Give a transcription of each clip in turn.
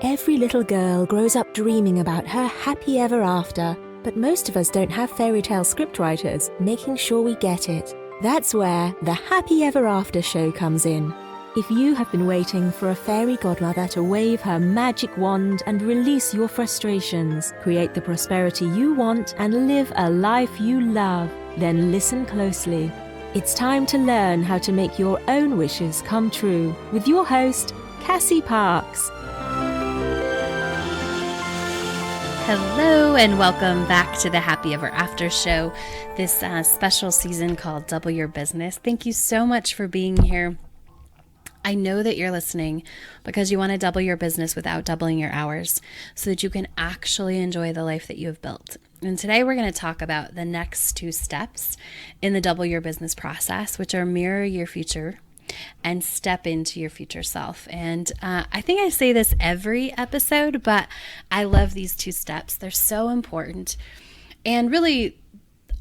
Every little girl grows up dreaming about her happy ever after, but most of us don't have fairy tale scriptwriters making sure we get it. That's where the Happy Ever After show comes in. If you have been waiting for a fairy godmother to wave her magic wand and release your frustrations, create the prosperity you want, and live a life you love, then listen closely. It's time to learn how to make your own wishes come true with your host, Cassie Parks. Hello and welcome back to the Happy Ever After show, this special season called Double Your Business. Thank you so much for being here. I know that you're listening because you want to double your business without doubling your hours so that you can actually enjoy the life that you have built. And today we're going to talk about the next two steps in the double your business process, which are mirror your future and step into your future self. And I think I say this every episode, but I love these two steps. They're so important. And really,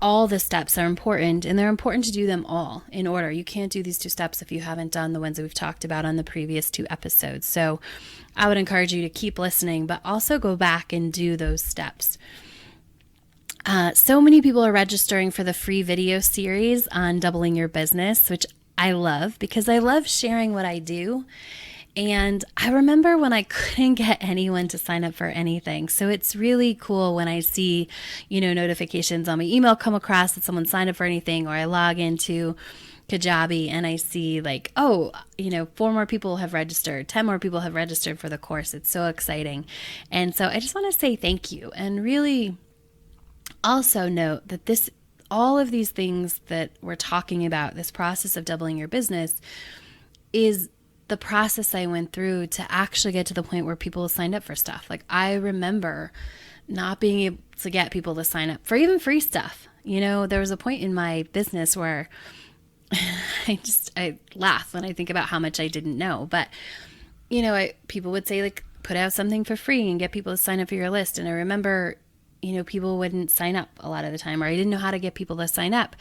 all the steps are important, and they're important to do them all in order. You can't do these two steps if you haven't done the ones that we've talked about on the previous two episodes. So I would encourage you to keep listening, but also go back and do those steps. So many people are registering for the free video series on doubling your business, which I love because I love sharing what I do. And I remember when I couldn't get anyone to sign up for anything. So it's really cool when I see, notifications on my email come across that someone signed up for anything, or I log into Kajabi and I see 4 more people have registered, 10 more people have registered for the course. It's so exciting. And so I just want to say thank you, and really also note that all of these things that we're talking about, this process of doubling your business, is the process I went through to actually get to the point where people signed up for stuff. Like, I remember not being able to get people to sign up for even free stuff. There was a point in my business where I laugh when I think about how much I didn't know. But, people would say, put out something for free and get people to sign up for your list. And I remember people wouldn't sign up a lot of the time, or I didn't know how to get people to sign up.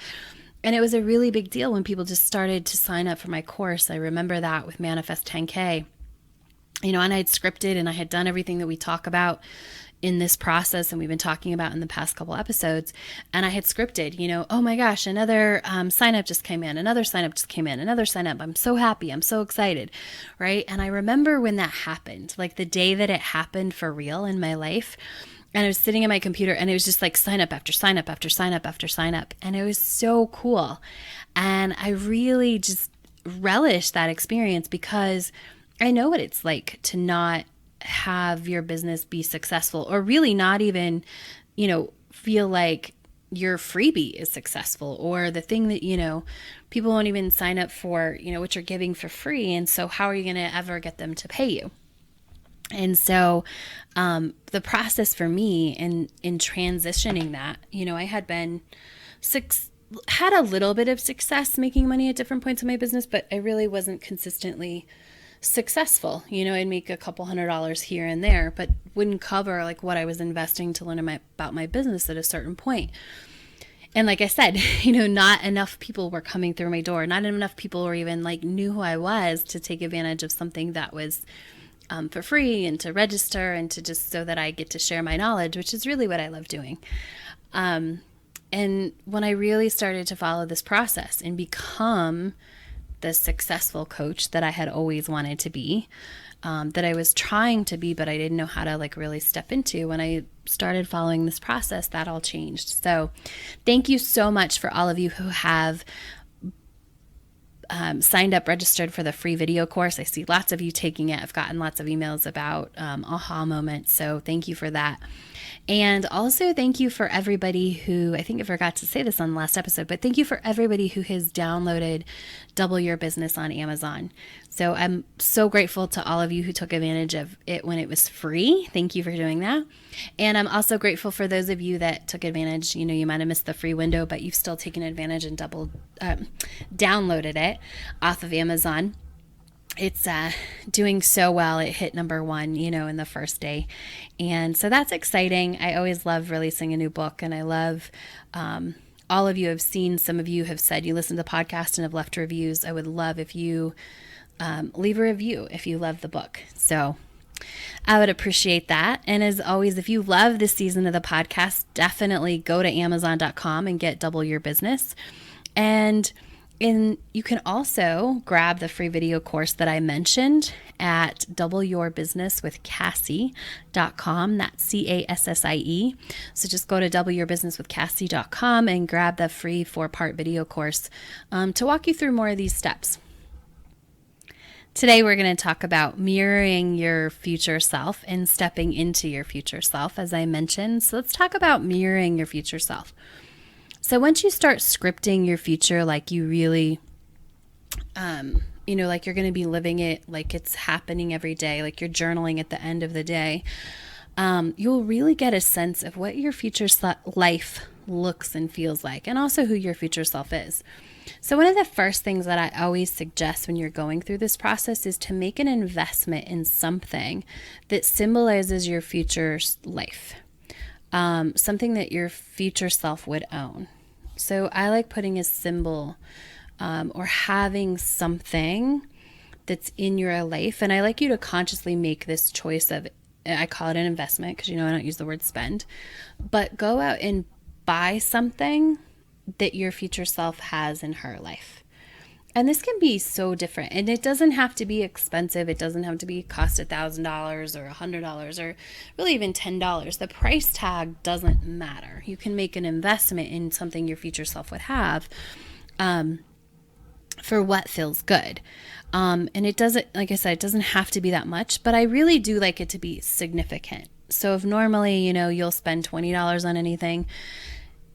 And it was a really big deal when people just started to sign up for my course. I remember that with Manifest 10K, and I had scripted and I had done everything that we talk about in this process and we've been talking about in the past couple episodes. And I had scripted, oh my gosh, another sign up just came in, another sign up just came in, another sign up. I'm so happy. I'm so excited. Right. And I remember when that happened, the day that it happened for real in my life. And I was sitting at my computer and it was just sign up after sign up after sign up after sign up. And it was so cool. And I really just relished that experience because I know what it's like to not have your business be successful, or really not even, feel like your freebie is successful, or the thing that, people won't even sign up for, what you're giving for free. And so how are you going to ever get them to pay you? And so the process for me in transitioning that, I had a little bit of success making money at different points in my business, but I really wasn't consistently successful. I'd make a couple $100 here and there, but wouldn't cover what I was investing to learn about my business at a certain point. And like I said, not enough people were coming through my door. Not enough people were even knew who I was to take advantage of something that was for free, and to register, and to just so that I get to share my knowledge, which is really what I love doing. And when I really started to follow this process and become the successful coach that I had always wanted to be, that I was trying to be, but I didn't know how to really step into, when I started following this process, that all changed. So thank you so much for all of you who have signed up, registered for the free video course. I see lots of you taking it. I've gotten lots of emails about aha moments. So thank you for that. And also thank you for everybody who, I think I forgot to say this on the last episode, but thank you for everybody who has downloaded Double Your Business on Amazon. So I'm so grateful to all of you who took advantage of it when it was free. Thank you for doing that. And I'm also grateful for those of you that took advantage. You might have missed the free window, but you've still taken advantage and downloaded it off of Amazon. It's doing so well. It hit number 1, in the first day. And so that's exciting. I always love releasing a new book, and I love all of you have seen, some of you have said you listen to the podcast and have left reviews. I would love if you leave a review if you love the book. So I would appreciate that. And as always, if you love this season of the podcast, definitely go to Amazon.com and get Double Your Business. And you can also grab the free video course that I mentioned at doubleyourbusinesswithcassie.com. That's Cassie. So just go to doubleyourbusinesswithcassie.com and grab the free 4-part video course to walk you through more of these steps. Today, we're going to talk about mirroring your future self and stepping into your future self, as I mentioned. So let's talk about mirroring your future self. So once you start scripting your future, like you really, like you're going to be living it, like it's happening every day, like you're journaling at the end of the day, you'll really get a sense of what your future life looks and feels like, and also who your future self is. So one of the first things that I always suggest when you're going through this process is to make an investment in something that symbolizes your future life, something that your future self would own. So I like putting a symbol or having something that's in your life, and I like you to consciously make this choice of, I call it an investment because I don't use the word spend, but go out and buy something that your future self has in her life. And this can be so different. And it doesn't have to be expensive. It doesn't have to be cost $1,000 or $100 or really even $10. The price tag doesn't matter. You can make an investment in something your future self would have for what feels good. And it doesn't, like I said, it doesn't have to be that much, but I really do like it to be significant. So if normally, you'll spend $20 on anything,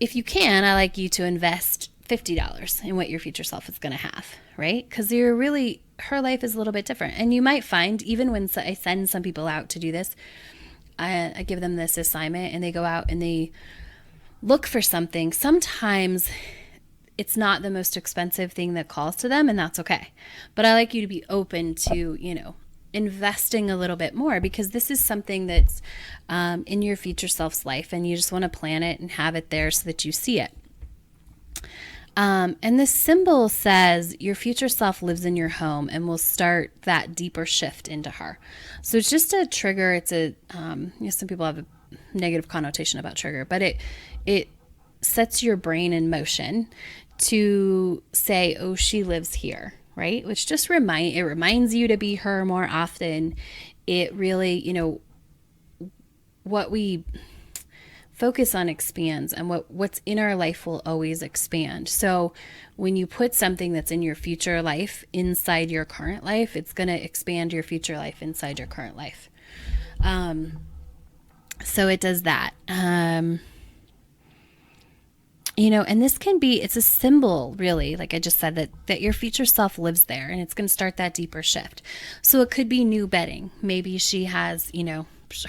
if you can, I like you to invest $50 in what your future self is going to have, right? Because her life is a little bit different. And you might find, even when I send some people out to do this, I give them this assignment and they go out and they look for something. Sometimes it's not the most expensive thing that calls to them, and that's okay. But I like you to be open to, investing a little bit more, because this is something that's in your future self's life, and you just want to plan it and have it there so that you see it. And this symbol says your future self lives in your home and will start that deeper shift into her. So it's just a trigger. It's some people have a negative connotation about trigger, but it sets your brain in motion to say, oh, she lives here. Right? Which just reminds you to be her more often. It really, what we focus on expands, and what's in our life will always expand. So when you put something that's in your future life inside your current life, it's going to expand your future life inside your current life. So it does that. And this can be, it's a symbol, really, like I just said, that your future self lives there, and it's going to start that deeper shift. So it could be new bedding. Maybe she has,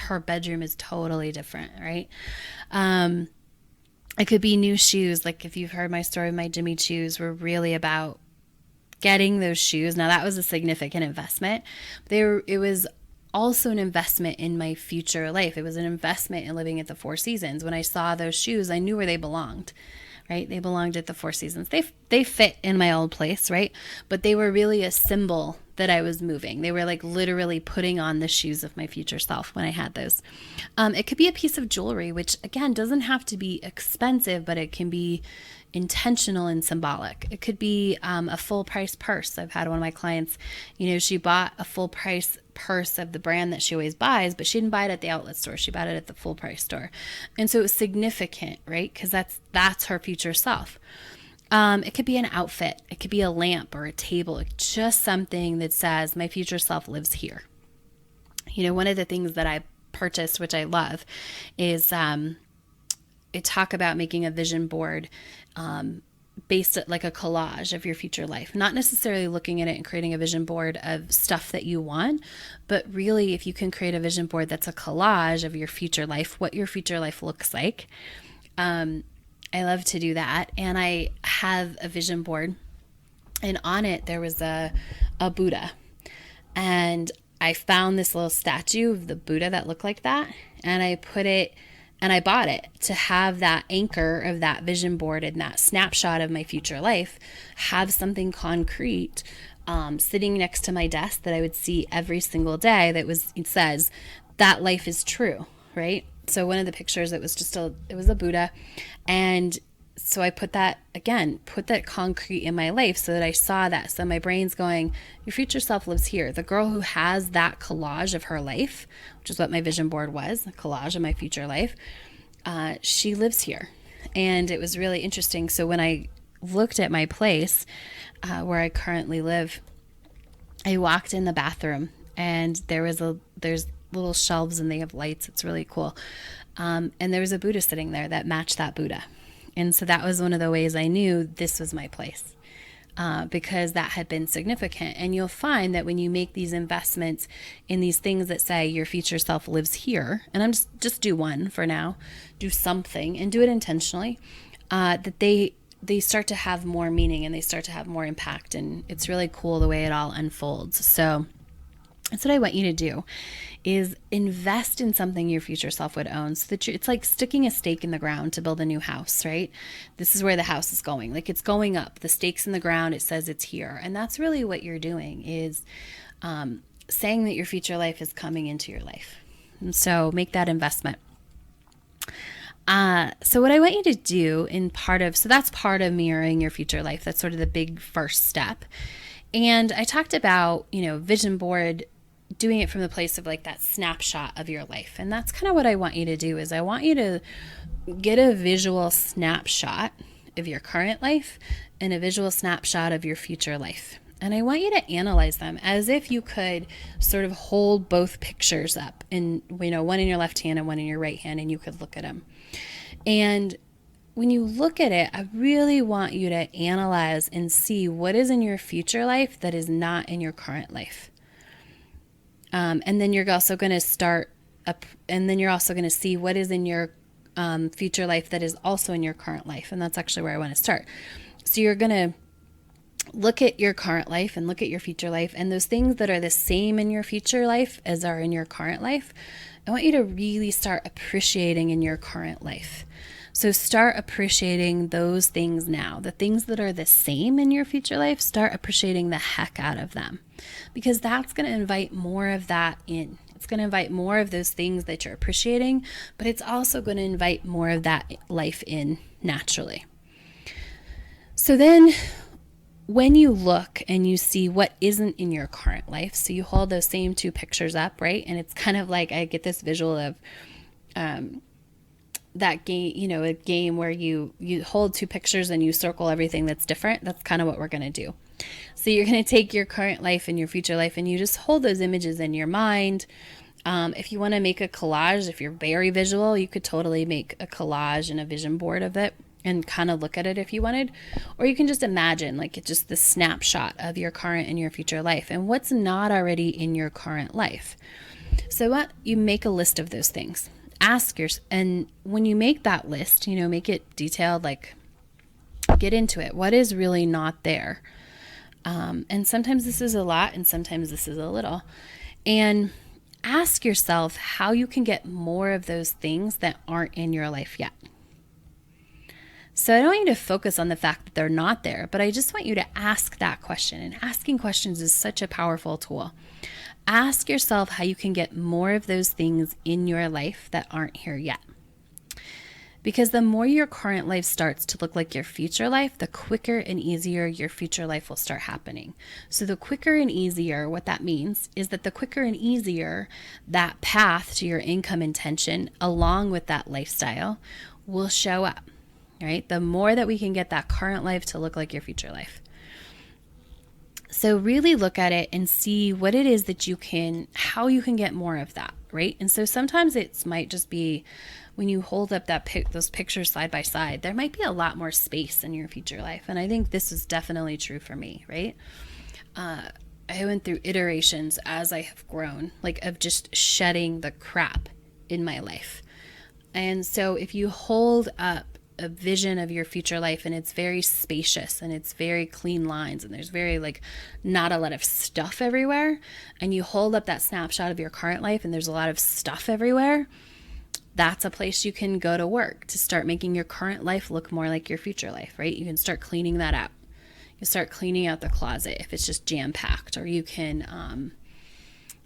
her bedroom is totally different, right? It could be new shoes. Like if you've heard my story, my Jimmy shoes were really about getting those shoes. Now that was a significant investment. It was also an investment in my future life. It was an investment in living at the Four Seasons. When I saw those shoes, I knew where they belonged, right? They belonged at the Four Seasons. They fit in my old place, right? But they were really a symbol that I was moving. They were like literally putting on the shoes of my future self when I had those. It could be a piece of jewelry, which again, doesn't have to be expensive, but it can be intentional and symbolic. It could be a full price purse. I've had one of my clients, she bought a full price purse of the brand that she always buys, but she didn't buy it at the outlet store. She bought it at the full price store. And so it was significant, right? Because that's her future self. It could be an outfit. It could be a lamp or a table. It's just something that says my future self lives here. One of the things that I purchased, which I love, is it talk about making a vision board based at like a collage of your future life, not necessarily looking at it and creating a vision board of stuff that you want, but really if you can create a vision board that's a collage of your future life, what your future life looks like. I love to do that. And I have a vision board, and on it there was a Buddha, and I found this little statue of the Buddha that looked like that, and I put it And I bought it to have that anchor of that vision board and that snapshot of my future life, have something concrete sitting next to my desk that I would see every single day it says that life is true, right? So one of the pictures, it was a Buddha. And so I put that concrete in my life so that I saw that. So my brain's going, your future self lives here. The girl who has that collage of her life, which is what my vision board was, a collage of my future life, she lives here. And it was really interesting. So when I looked at my place where I currently live, I walked in the bathroom and there's little shelves and they have lights. It's really cool. And there was a Buddha sitting there that matched that Buddha. And so that was one of the ways I knew this was my place, because that had been significant. And you'll find that when you make these investments in these things that say your future self lives here, and I'm just do one for now, do something and do it intentionally, that they start to have more meaning and they start to have more impact. And it's really cool the way it all unfolds. So that's what I want you to do, is invest in something your future self would own, so that it's like sticking a stake in the ground to build a new house, right? This is where the house is going. Like, it's going up. The stake's in the ground. It says it's here. And that's really what you're doing, is saying that your future life is coming into your life. And so make that investment. So what I want you to do so that's part of mirroring your future life. That's sort of the big first step. And I talked about, vision board, doing it from the place of like that snapshot of your life. And that's kind of what I want you to do, is I want you to get a visual snapshot of your current life and a visual snapshot of your future life. And I want you to analyze them as if you could sort of hold both pictures up, and one in your left hand and one in your right hand, and you could look at them. And when you look at it, I really want you to analyze and see what is in your future life that is not in your current life. And then you're also going to see what is in your future life that is also in your current life. And that's actually where I want to start. So you're going to look at your current life and look at your future life, and those things that are the same in your future life as are in your current life, I want you to really start appreciating in your current life. So start appreciating those things now. The things that are the same in your future life, start appreciating the heck out of them, because that's going to invite more of that in. It's going to invite more of those things that you're appreciating, but it's also going to invite more of that life in naturally. So then when you look and you see what isn't in your current life, so you hold those same two pictures up, right? And it's kind of like, I get this visual of that game, a game where you hold two pictures and you circle everything that's different. That's kind of what we're going to do. So you're going to take your current life and your future life, and you just hold those images in your mind. If you want to make a collage, if you're very visual, you could totally make a collage and a vision board of it and kind of look at it if you wanted. Or you can just imagine like it's just the snapshot of your current and your future life and what's not already in your current life. So what you make a list of those things. And when you make that list, make it detailed, like get into it. What is really not there? And sometimes this is a lot and sometimes this is a little. And ask yourself how you can get more of those things that aren't in your life yet. So I don't want you to focus on the fact that they're not there, but I just want you to ask that question. And asking questions is such a powerful tool. Ask yourself how you can get more of those things in your life that aren't here yet. Because the more your current life starts to look like your future life, the quicker and easier your future life will start happening. So the quicker and easier, what that means is that the quicker and easier that path to your income intention along with that lifestyle will show up, right? The more that we can get that current life to look like your future life. So really look at it and see what it is that how you can get more of that, right? And so sometimes it might just be when you hold up those pictures side by side, there might be a lot more space in your future life. And I think this is definitely true for me, right? I went through iterations as I have grown, like of just shedding the crap in my life. And so if you hold up a vision of your future life and it's very spacious and it's very clean lines and there's very not a lot of stuff everywhere, and you hold up that snapshot of your current life and there's a lot of stuff everywhere, that's a place you can go to work to start making your current life look more like your future life, right? You can start cleaning that out. You start cleaning out the closet if it's just jam-packed, or you can,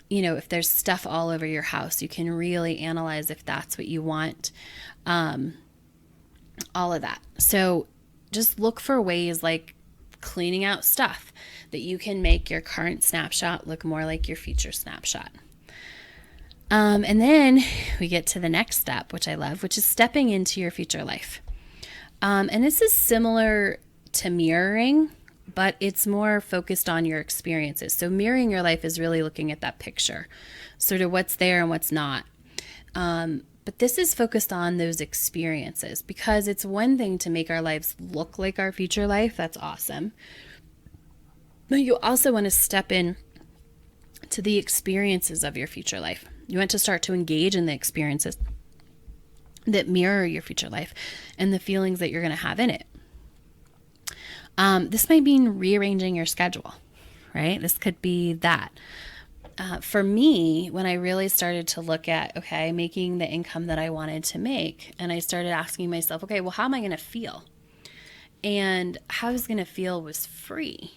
if there's stuff all over your house, you can really analyze if that's what you want, all of that. So just look for ways like cleaning out stuff that you can make your current snapshot look more like your future snapshot. And then we get to the next step, which I love, which is stepping into your future life. And this is similar to mirroring, but it's more focused on your experiences. So mirroring your life is really looking at that picture, sort of what's there and what's not. But this is focused on those experiences, because it's one thing to make our lives look like our future life. That's awesome. But you also want to step in to the experiences of your future life. You want to start to engage in the experiences that mirror your future life and the feelings that you're going to have in it. This might mean rearranging your schedule, right? This could be that. For me, when I really started to look at, okay, making the income that I wanted to make, and I started asking myself, okay, well, how am I going to feel? And how I was going to feel was free.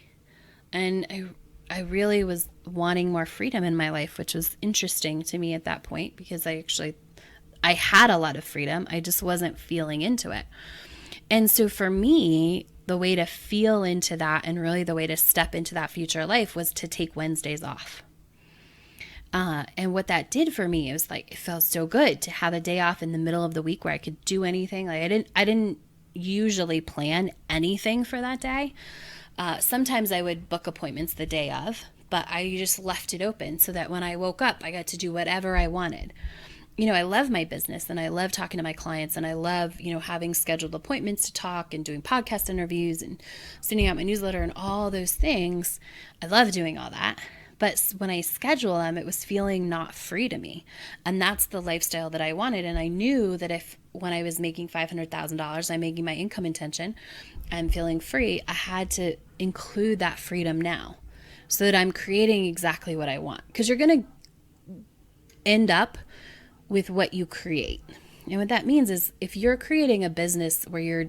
And I really was wanting more freedom in my life, which was interesting to me at that point, because I had a lot of freedom. I just wasn't feeling into it. And so for me, the way to feel into that, and really the way to step into that future life, was to take Wednesdays off. And what that did for me, it felt so good to have a day off in the middle of the week where I could do anything. Like I didn't usually plan anything for that day. Sometimes I would book appointments the day of, but I just left it open so that when I woke up, I got to do whatever I wanted. I love my business, and I love talking to my clients, and I love, having scheduled appointments to talk and doing podcast interviews and sending out my newsletter and all those things. I love doing all that. But when I schedule them, it was feeling not free to me. And that's the lifestyle that I wanted. And I knew that when I was making $500,000, I'm making my income intention, I'm feeling free, I had to include that freedom now so that I'm creating exactly what I want. Because you're going to end up with what you create. And what that means is, if you're creating a business where you're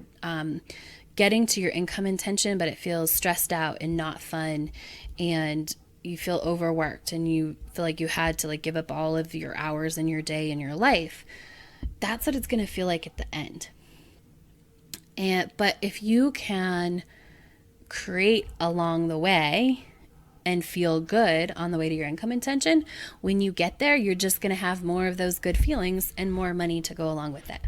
getting to your income intention, but it feels stressed out and not fun, and you feel overworked, and you feel like you had to give up all of your hours in your day and your life, that's what it's going to feel like at the end. But if you can create along the way and feel good on the way to your income intention, when you get there, you're just going to have more of those good feelings and more money to go along with it.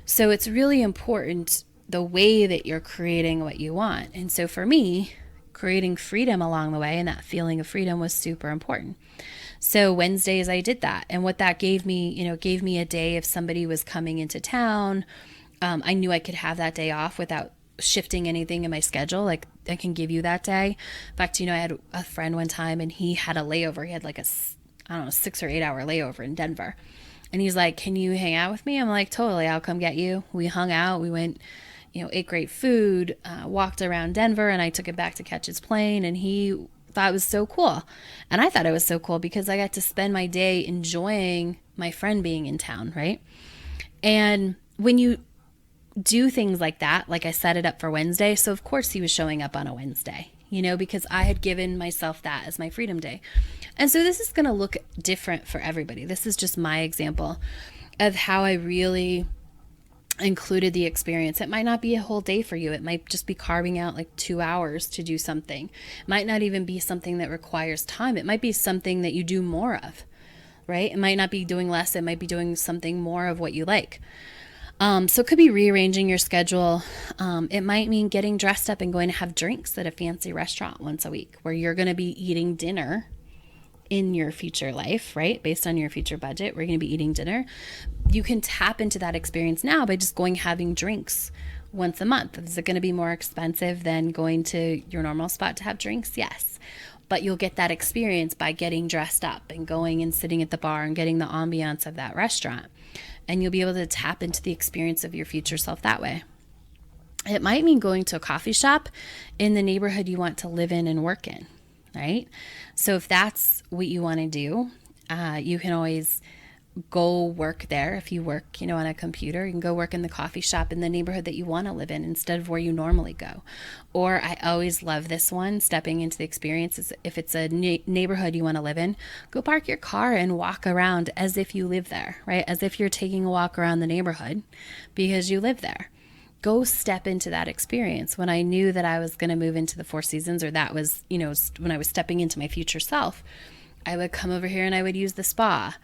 So it's really important the way that you're creating what you want. And so for me, creating freedom along the way, and that feeling of freedom, was super important. So Wednesdays I did that. And what that gave me, gave me a day if somebody was coming into town. I knew I could have that day off without shifting anything in my schedule. Like, I can give you that day. In fact, I had a friend one time, and he had a layover. He had a 6 or 8 hour layover in Denver. And he's like, can you hang out with me? I'm like, totally, I'll come get you. We hung out. We went, ate great food, walked around Denver, and I took it back to catch his plane. And he thought it was so cool. And I thought it was so cool because I got to spend my day enjoying my friend being in town, right? And when you do things like that, like I set it up for Wednesday, so of course he was showing up on a Wednesday, because I had given myself that as my freedom day. And so this is going to look different for everybody. This is just my example of how I really included the experience. It might not be a whole day for you. It might just be carving out 2 hours to do something. It might not even be something that requires time. It might be something that you do more of, right? It might not be doing less. It might be doing something more of what you like. So it could be rearranging your schedule. It might mean getting dressed up and going to have drinks at a fancy restaurant once a week, where you're going to be eating dinner in your future life, right? Based on your future budget, we're going to be eating dinner. You can tap into that experience now by just having drinks once a month. Is it going to be more expensive than going to your normal spot to have drinks? Yes. But you'll get that experience by getting dressed up and going and sitting at the bar and getting the ambiance of that restaurant. And you'll be able to tap into the experience of your future self that way. It might mean going to a coffee shop in the neighborhood you want to live in and work in, right? So if that's what you want to do, you can always go work there. If you work, on a computer, you can go work in the coffee shop in the neighborhood that you want to live in instead of where you normally go. Or I always love this one, stepping into the experience. If it's a neighborhood you want to live in, go park your car and walk around as if you live there, right? As if you're taking a walk around the neighborhood because you live there. Go step into that experience. When I knew that I was going to move into the Four Seasons, or that was, when I was stepping into my future self, I would come over here and I would use the spa.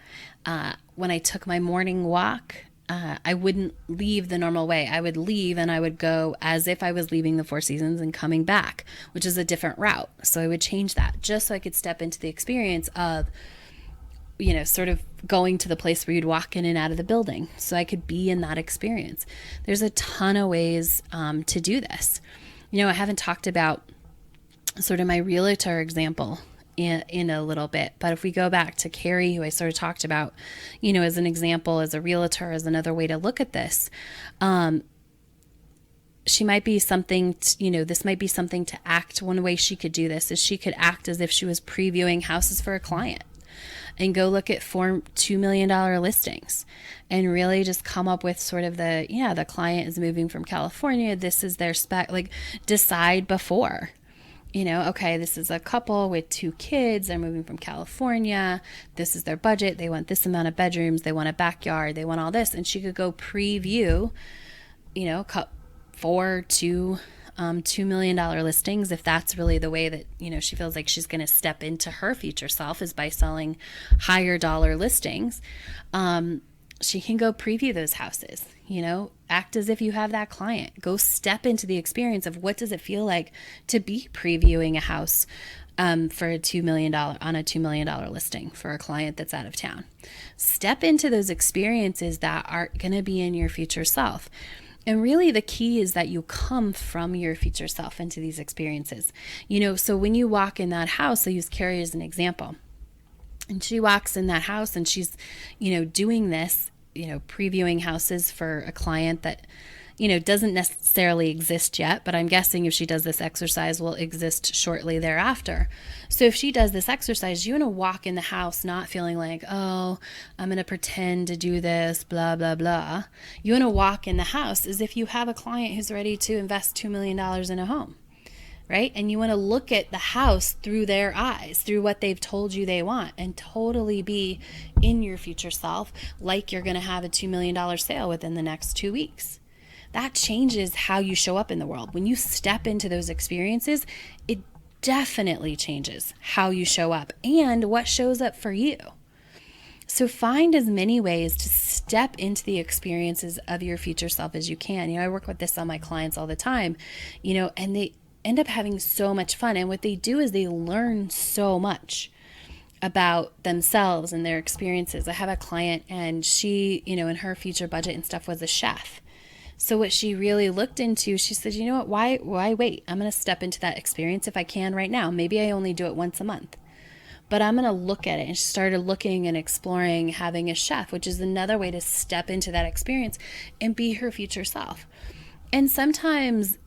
When I took my morning walk, I wouldn't leave the normal way. I would leave and I would go as if I was leaving the Four Seasons and coming back, which is a different route. So I would change that just so I could step into the experience of, sort of going to the place where you'd walk in and out of the building. So I could be in that experience. There's a ton of ways to do this. I haven't talked about sort of my realtor example in a little bit. But if we go back to Carrie, who I sort of talked about, as an example, as a realtor, as another way to look at this, she might be something, this might be something to act. One way she could do this is she could act as if she was previewing houses for a client and go look at $2 million listings and really just come up with sort of the client is moving from California. This is their spec, like decide before. Okay, this is a couple with 2 kids. They're moving from California. This is their budget. They want this amount of bedrooms. They want a backyard. They want all this. And she could go preview, 4 to $2 million listings, if that's really the way that, she feels like she's going to step into her future self, is by selling higher dollar listings. She can go preview those houses, act as if you have that client. Go step into the experience of what does it feel like to be previewing a house for a $2 million on a $2 million listing for a client that's out of town. Step into those experiences that are going to be in your future self. And really the key is that you come from your future self into these experiences. So when you walk in that house, I use Carrie as an example. And she walks in that house and she's, doing this, previewing houses for a client that, doesn't necessarily exist yet, but I'm guessing if she does this exercise will exist shortly thereafter. So if she does this exercise, you want to walk in the house not feeling like, oh, I'm going to pretend to do this, blah, blah, blah. You want to walk in the house as if you have a client who's ready to invest $2 million in a home. Right? And you want to look at the house through their eyes, through what they've told you they want, and totally be in your future self like you're going to have a $2 million sale within the next 2 weeks. That changes how you show up in the world. When you step into those experiences, it definitely changes how you show up and what shows up for you. So find as many ways to step into the experiences of your future self as you can. I work with this on my clients all the time, and they end up having so much fun. And what they do is they learn so much about themselves and their experiences. I have a client and she, in her future budget and stuff was a chef. So what she really looked into, she said, you know what, why wait? I'm going to step into that experience if I can right now. Maybe I only do it once a month, but I'm going to look at it. And she started looking and exploring having a chef, which is another way to step into that experience and be her future self. And sometimes,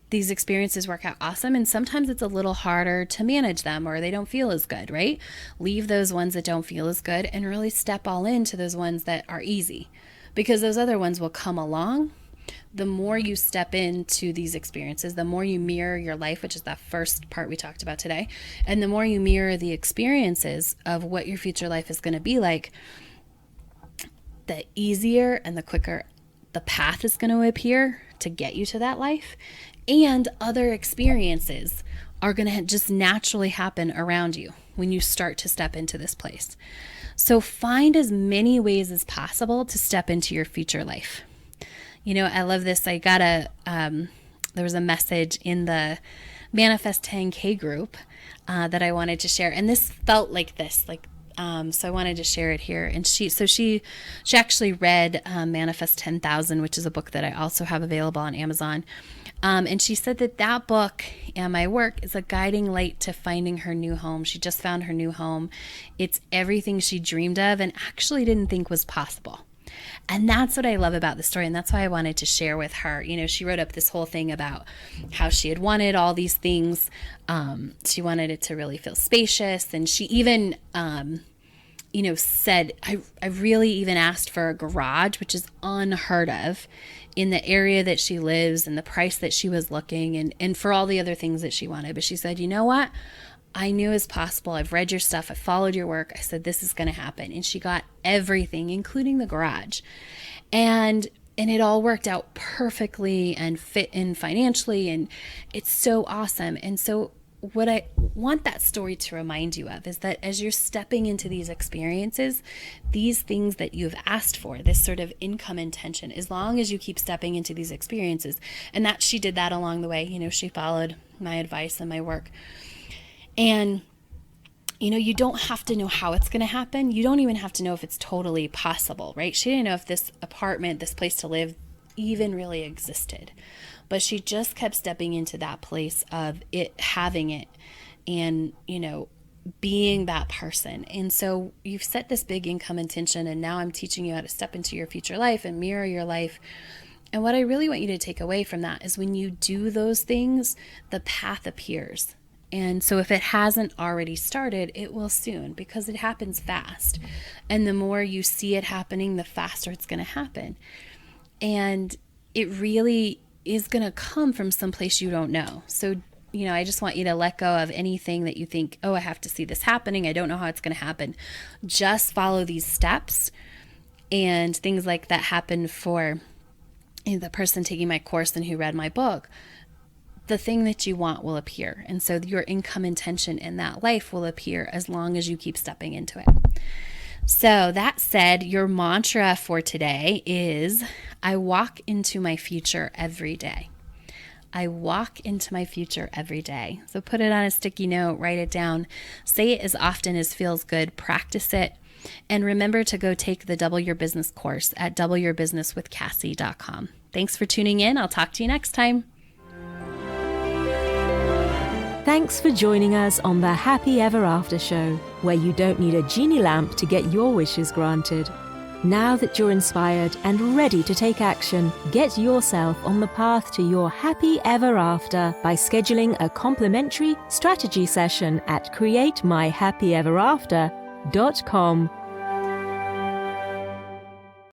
these experiences work out awesome, and sometimes it's a little harder to manage them or they don't feel as good, right? Leave those ones that don't feel as good and really step all into those ones that are easy, because those other ones will come along. The more you step into these experiences, the more you mirror your life, which is that first part we talked about today, and the more you mirror the experiences of what your future life is going to be like, the easier and the quicker the path is going to appear to get you to that life. And other experiences are going to just naturally happen around you when you start to step into this place. So find as many ways as possible to step into your future life. I love this. I got there was a message in the Manifest 10K group that I wanted to share. And this felt like this, so I wanted to share it here. And she actually read Manifest 10,000, which is a book that I also have available on Amazon. And she said that book and my work is a guiding light to finding her new home. She just found her new home. It's everything she dreamed of and actually didn't think was possible. And that's what I love about the story. And that's why I wanted to share with her. She wrote up this whole thing about how she had wanted all these things. She wanted it to really feel spacious. And she even, said, I really even asked for a garage, which is unheard of in the area that she lives and the price that she was looking and for all the other things that she wanted. But she said, you know what? I knew it's possible. I've read your stuff. I followed your work. I said, this is going to happen. And she got everything, including the garage. And it all worked out perfectly and fit in financially. And it's so awesome. And so what I want that story to remind you of is that as you're stepping into these experiences, these things that you've asked for, this sort of income intention, as long as you keep stepping into these experiences, and that she did that along the way, she followed my advice and my work. And, you don't have to know how it's going to happen. You don't even have to know if it's totally possible, right? She didn't know if this apartment, this place to live even really existed. But she just kept stepping into that place of it, having it, and, being that person. And so you've set this big income intention, and now I'm teaching you how to step into your future life and mirror your life. And what I really want you to take away from that is when you do those things, the path appears. And so if it hasn't already started, it will soon, because it happens fast. And the more you see it happening, the faster it's going to happen. And it really is going to come from someplace you don't know. So, I just want you to let go of anything that you think, oh, I have to see this happening. I don't know how it's going to happen. Just follow these steps, and things like that happen for the person taking my course and who read my book. The thing that you want will appear. And so your income intention in that life will appear as long as you keep stepping into it. So that said, your mantra for today is, I walk into my future every day. I walk into my future every day. So put it on a sticky note, write it down, say it as often as feels good, practice it. And remember to go take the Double Your Business course at doubleyourbusinesswithcassie.com. Thanks for tuning in. I'll talk to you next time. Thanks for joining us on the Happy Ever After show, where you don't need a genie lamp to get your wishes granted. Now that you're inspired and ready to take action, get yourself on the path to your happy ever after by scheduling a complimentary strategy session at createmyhappyeverafter.com.